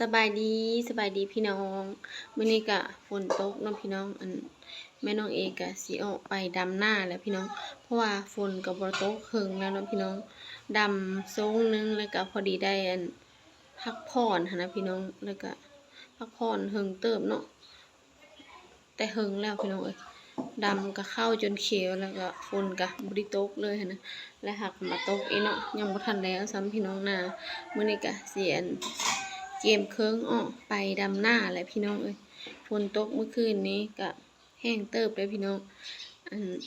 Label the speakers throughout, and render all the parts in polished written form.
Speaker 1: สบายดีพี่น้องมื้อนี้ก็ฝนตกเนาะพี่น้องแม่น้องเอกก็สิออกไปดำหน้าแล้วพี่น้องเพราะว่าฝนก็บ่ตกเฮิงแล้วเนาะพี่น้องดำทรงนึงแล้วก็พอดีได้พักผ่อนหั้นนะพี่น้องแล้วก็พักผ่อนเฮิงเติบเนาะแต่เฮิงแล้วพี่น้องเอ้ยดำก็เข้าจนเขียวแล้วก็ฝนก็บ่ได้ตกเลยหั้นนะและหากมาตกอีกเนาะยังบ่ทันแล้วซ้ำพี่น้องน่ะมื้อนี้ก็สิเกมเคิงออกไปดำหน้าแหละพี่น้องเอ้ยฝนตกเมื่อคืนนี้ก็แห้งเติบเลยพี่น้อง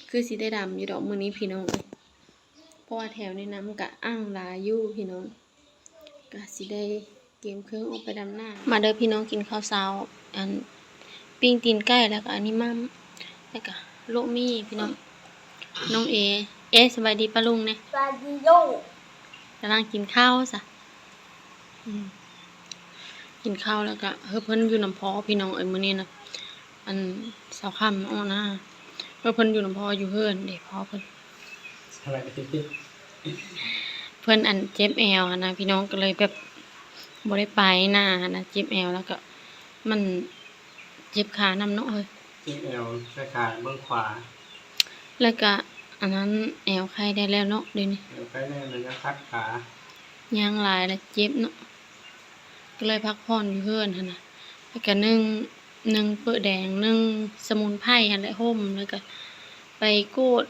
Speaker 1: คือสิได้ดำอยู่ดอกมื้อนี้พี่น้องเอ้ยเพราะว่าแถวนี้น้ำก็อ้างหลายอยู่พี่น้องก็สิได้เกมเคิงออกไปดำหน้ามาเด้อพี่น้องกินข้าวเช้าปิ้งตีนไก่แล้วก็อันนี้มั่มแล้วก็โลมี่พี่น้องน้องสบายดีป้าลุงเนี่ย
Speaker 2: สวัสดีลูก
Speaker 1: กำลังกินข้าวซะกินข้าวแล้วก็เพิ่นอยู่น้ำพอพี่น้องมื้อนี้นะเช้าค่ำอ้อนะเพิ่นอยู่น้ำพออยู่เฮือนเด้พอเพิ่น
Speaker 3: อะไรกันที่
Speaker 1: เพิ่นเจ็บแอวนะพี่น้องก็เลยแบบบ่ได้ไปนะเจ็บแอวแล้วก็มันเจ็บขานำเนาะเฮ้ย
Speaker 3: เจ็บแอวแค่ขาเบื้องขวา
Speaker 1: แล้วก็อันนั้นแอวไข้ได้แล้วเนาะเดี๋ยวนี้
Speaker 3: แอวใกล้แน่เลยนะคัดขา
Speaker 1: ย่างหลายแล้วเจ็บเนาะก็เลยพักผ่อนอยู่เฮือนหั่นน่ะแล้วก็นึ่งเปื้อแดงนึ่งสมุนไพรหั่นแหละห่มแล้วก็ไปโกด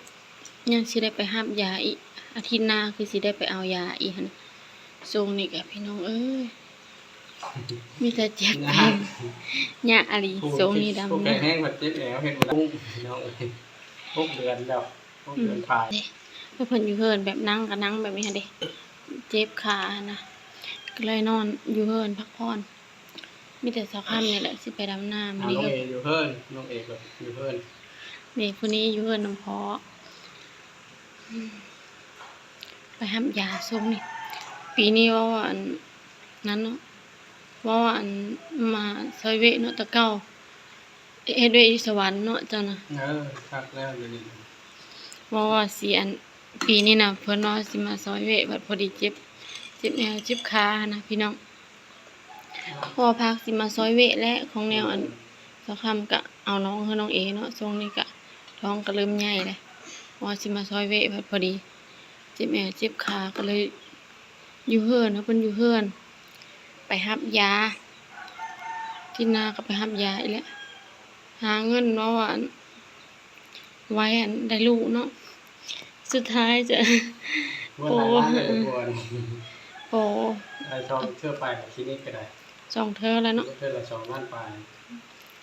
Speaker 1: ยังสิได้ไปรับยาอีกอาทิตย์หน้าคือสิได้ไปเอายาอีกหั่นทรงนี่ก็พี่น้องเอ้ยมีแต่เจ็บแผลยะอะลีทรงนี้ดำ
Speaker 3: พวกแก
Speaker 1: นะ
Speaker 3: แห้งแบบเจ็บแอวเห็นบ่พุ่งน้องเอ้ยพวกเดือนแล้วพวกเดือนถ่าย
Speaker 1: เพิ่นอยู่เฮือนแบบนั่งก็นั่งแบบนี้หั่นเด้เจ็บขานะก็เลยนอนอยู่เฮือนพักผ่อนมีแต่เช้าค่ำนี่แหละสิไปดำน้ำ
Speaker 3: น้องเออยู่เพิ่นน้องเอกอยู่เพิ่น
Speaker 1: นี่ผู้นี้อยู่เฮือนน้ำพอไปห้ามยาทรงนี่ปีนี้ว่านั้นเนาะว่ามาซอยเวเนาะตะเก้าเฮ็ดเวอยู่สวรรค์เนาะเจ้านะ
Speaker 3: คักแล้วอยู่นี่
Speaker 1: ว่าสิปีนี้นะเพิ่นว่าสิมาซอยเวบัดพอดีเจ็บแนวเจ็บขานะพี่น้องพอพักสิมาซอยเวและของแนวสักคำก็เอาน้องคือน้องเอเนาะทรงนี้ก็ท้องก็เริ่มใหญ่เลยว่าสิมาซอยเวบัดพอดีเจ็บแนวเจ็บขาก็เลยอยู่เฮือนเนาะเพิ่นอยู่เฮือนไปรับยาที่นาก็ไปรับยาอีกแล้วหาเงินเนาะว่าไว้ได้ลูกเนาะสุดท้ายจะ
Speaker 3: โป
Speaker 1: โอ้
Speaker 3: ไอ้ช่องเชื่อไปกับคลินิกก็ได้
Speaker 1: 2เทื่อแล้วเนาะ
Speaker 3: เทื่อละ2ล้านปลาย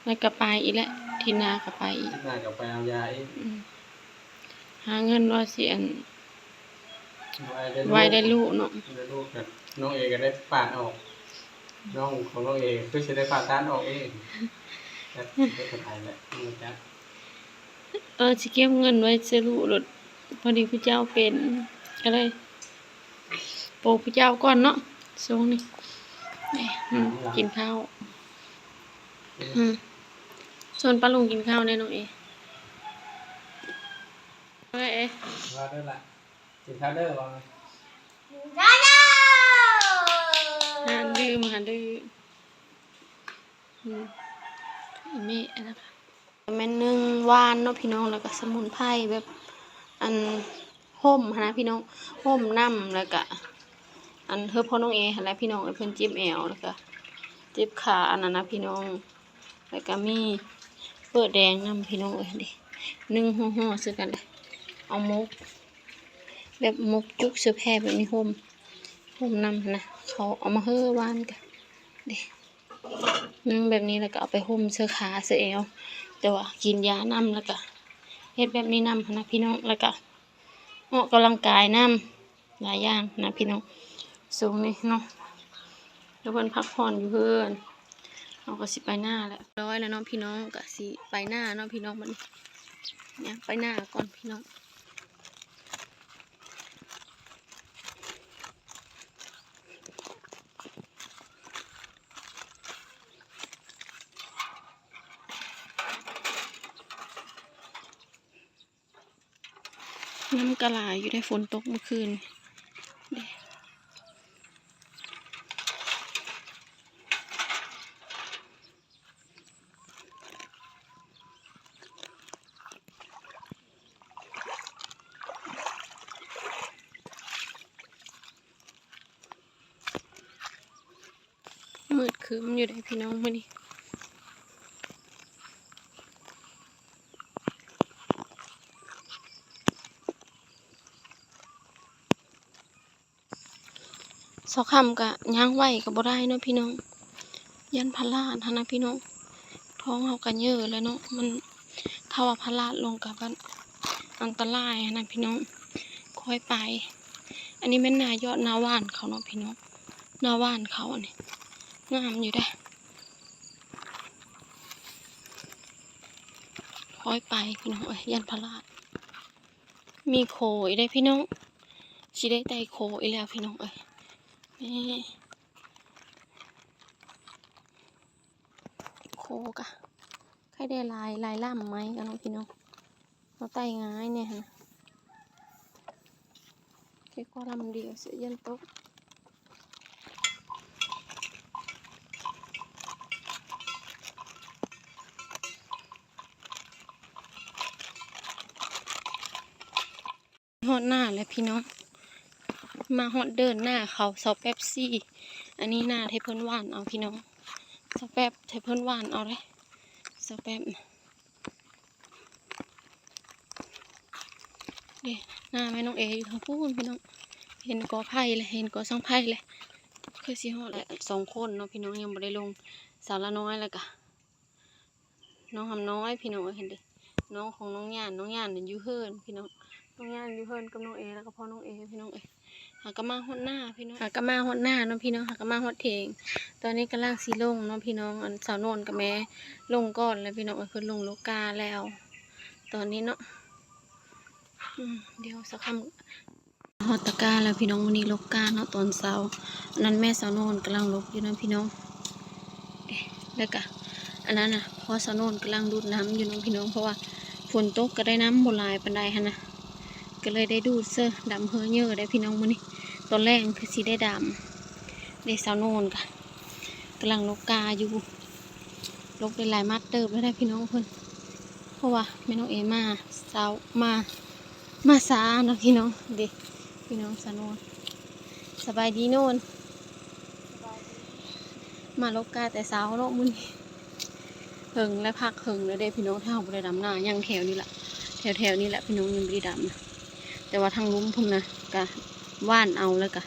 Speaker 1: แล้วก็ไปอีกแล้วที่นาก็ไปอีก
Speaker 3: น่าก็ไปเอายาอีก
Speaker 1: หาเงินว่าสิไว้ได้ลูกเนาะ
Speaker 3: ได้ลูกกับน้องเอก็ได้ปาดออกน้องของน้องเอคือสิได้ปาดต้านออกเองแต่เป็นคนไทยแหละนี่จ้ะ
Speaker 1: สิเก็บเงินไว้ซื้อลูกรถพอดีพระเจ้าเป็นก็เลยโปพระเจ้าก่อนเนาะช่วงนี้กินข้าวส่วนป้าลุงกินข้าวแน่น้องเอว่า
Speaker 3: ได้ละกินข้าวเด้อว่า
Speaker 1: หาดื้อแม่นะคะแม่นึ่งหวานเนาะพี่น้องแล้วก็สมุนไพรแบบห่มนะพี่น้องห่มน้ำแล้วก็พ่อน้องเอแล้วพี่น้องเพิ่นเจ็บแอวแล้วก็เจ็บขานั้นนะพี่น้องแล้วก็มีเปิดแดงน้ำพี่น้องดินึ่งห่อซื้อกันเลยเอามุกแบบมุกจุกเสื้อแพรแบบนี้ห่มน้ำนะเขาเอามาเฮ้อวานกันดินึ่งแบบนี้แล้วก็เอาไปห่มเสื้อขาเสื้อเอวแต่ว่ากินยาน้ำแล้วก็เฮ็ดแบบนี้น้ำนะพี่น้องแล้วก็ออกกำลังกายน้ำหลายอย่างนะพี่น้องสูงนี่เนาะแล้วเพิ่นพักผ่อนอยู่เพื่อนเราก็สิไปหน้าแล้วร้อยแล้วเนาะพี่น้องก็สิไปหน้าเนาะพี่น้องมันเนี่ยไปหน้าก่อนพี่น้องน้ำกระหลายอยู่ในฝนตกเมื่อคืน มืดครึ้มอยู่ได้พี่น้องมื้อนี้เสาค่ำก็ย่างไหวก็บ่ได้เนาะพี่น้องยันพลาดหั่นนะพี่น้องท้องเฮาก็เยอะแล้วเนาะมันถ้าว่าพลาดลงก็มันอันตรายหั่นนะพี่น้องค่อยไปอันนี้แม่นนายอดนาว่านเขาเนาะพี่น้องนาว่านเขาอันนี้งามอยู่ได้ค่อยไปพี่น้องเอ้ยยันพลาดมีโขอีได้พี่น้องสิได้ไต่โขอีแล้วพี่น้องเอ้ยนี่โคกะใครได้ลายล่ำไหมกันน้องพี่น้องเราไต่ง่ายเนี่ยนะแค่ก็ลำเดียวเสียยันโต๊ะฮอดหน้าเลยพี่น้องมาฮอดเดินหน้าเขาเสาแป๊บซี่อันนี้หน้าเทเพิลว่านเอาพี่น้องเสาแป๊บเทเพิลว่านเอาเลยเสาแป๊บนี่หน้าแม่น้องเออยู่ทางพูนพี่น้องเห็นกอไผ่เลยเห็นกอสังไผ่เลยคือสิฮอดแล้ว2 คนเนาะพี่น้องยังบ่ได้ลงสาวละน้อยแล้วก็น้องหำน้อยพี่น้องเห็นดิน้องของน้องย่านเนี่ยอยู่เฮิรนพี่น้องน้องย่านอยู่เฮิรนกับน้องเอแล้วก็พ่อน้องเอพี่น้องหากะมาฮอดหน้าพี่น้องหากะมาฮอดหน้าเนาะพี่น้องหากะมาฮอดเถงตอนนี้กำลังสิลงเนาะพี่น้องอันสาวโนนกับแม่ลงก่อนแล้วพี่น้องเพิ่นลงโลกาแล้ว ตอนนี้เนาะเดี๋ยวสักคำฮอดตะกาแล้วพี่น้องวันนี้โลกาเนาะตอนเช้าอันนั้นแม่สาวโนนกำลังลกอยู่นะพี่น้องแล้วก็อันนั้นน่ะพอสาวโนนกำลังดูดน้ำอยู่น้องพี่น้องเพราะว่าฝนตกก็ได้น้ำบ่หลายปานใดหั่นนะก็เลยได้ดูดเสื้อดำเฮอเยอะได้พี่น้องมื้อนี้ตอนแรกคือสิได้ดำได้สาวโนนกะกำลังลกกาอยู่ลกได้หลายมัดเติบแล้วได้พี่น้องเพิ่นเพราะว่าแม่น้องเอมาสาวมาสาเนาะพี่น้องเด็กพี่น้องสาวโนนสบายดีโนนมาลกกาแต่สาวเนาะมื้อนี้เฮิงและพักเฮิงแล้วเด้พี่น้องถ้าเราบ่ได้ดำหน้ายังแถวนี้แหละแถวนี้แหละพี่น้องยังบ่ได้ดำนะแต่ว่าทางลุ้มพุ่นนะกะว่านเอาแล้วกะ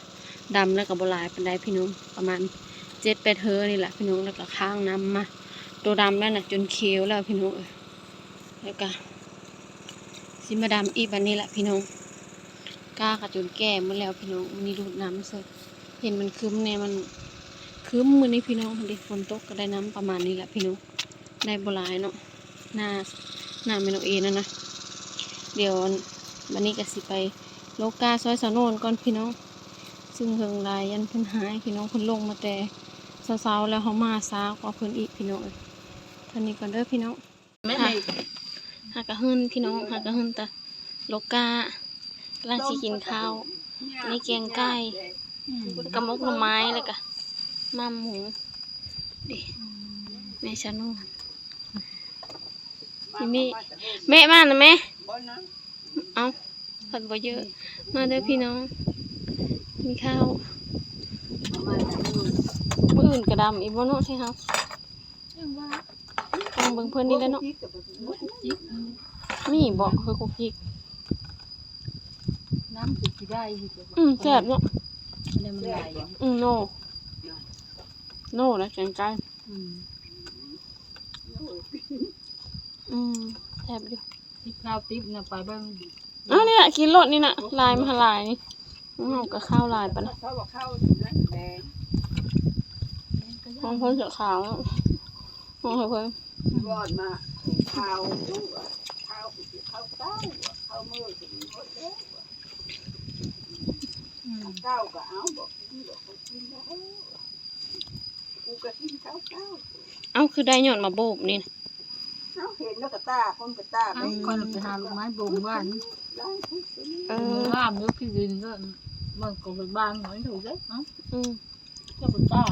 Speaker 1: ดำแล้วก็บ่หลายปานใดพี่น้องประมาณ7-8เฮอนี่แหละพี่น้องแล้วก็ค้างน้ำมาตัวดำแล้วน่ะจนเขียวแล้วพี่น้องแล้วก็สิมาดำอีกบัดนี้แหละพี่น้องกล้ากะจนแก่หมดแล้วพี่น้องมันนี่ดูดน้ำเสร็จเห็นมันคืมเนี่ยมันคืมมื้อนี้พี่น้องเด็กฝนตกก็ได้น้ำประมาณนี้แหละพี่น้องได้บ่หลายเนาะหน้าแม่น้องเอนั่นนะเดี๋ยววันนี้ก็สิไปโลกาซอยสาวโนนก่อนพี่น้องซึ่งเฮิงลายยันเพิ่นหายพี่น้องเพิ่นลงมาแต่เช้าๆแล้วเขามาช้ากว่าเพิ่นอีกพี่น้องท่านี้ก่อนเด้อพี่น้องหากะหึ่นพี่น้องหากะหึ่นตะโลกากำลังสิกินข้าวนี่แกงไก่กระมกหน่อไม้แล้วก็มาหมูดิแม่ชะโนนนี่แม่มานะแม่เอาผัดบ่เยอะมาเด้อพี่น้องมีข้าวมื้ออื่นกระดำอีกบ่เนาะใช่ครับต้องเบิ่งเพิ่นนี่แหละเนาะมีบ่คือคุกกี้
Speaker 2: น้ำสุดที่ได้
Speaker 1: แซ่บเนาะ
Speaker 2: เนี่ยมันไหล
Speaker 1: โน่นะแกงไก่แซ่บอยู่
Speaker 2: ที่ข้าวติ๊บนะไปบ้าง
Speaker 1: เนี่ยกินรสนี่นะลายมาลายนี่เอากับข้าวลายปะนะมองเพิ่นเสือขาวมองเพิ่น
Speaker 2: รอดมาข้าวเต้าข้าวมือถึงหมดแล้วเต้าก็เอาบอกกินแล้วกูก็กินข้าวเต้า
Speaker 1: เอาคือได้หย่อนมาโบบนี่
Speaker 2: เอาเห็นแล้วก็ตาคนก็ตาไปก่อนไปหาลูกไม้บ่มว่านว่านเมื่อกี้ดินก็มันก็เป็นบ้านหน่อยถูกไหมก็เป็นตา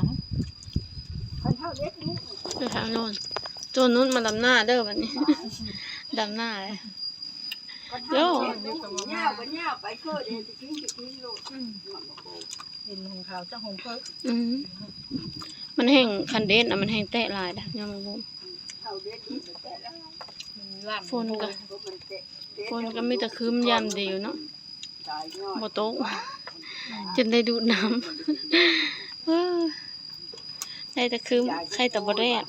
Speaker 2: คนเท่าเล็กนี่
Speaker 1: ไปทางโน้นโจนนู้นมาดำหน้าเด้อวันนี้ดำหน้าเลย
Speaker 2: โย่เนี่ยไปเกิดเองจะกินลูกเห็นของเขาจะหงเพิ่ม
Speaker 1: มันแห้งคันเด่นมันแห้งแตะหลายนะยามบ่ ฝนก็มีแต่ครึ้มยามเดียวเนาะบ่ตกจนได้ดูดน้ำ ได้แต่ครึ้มใครแต่บ่แดด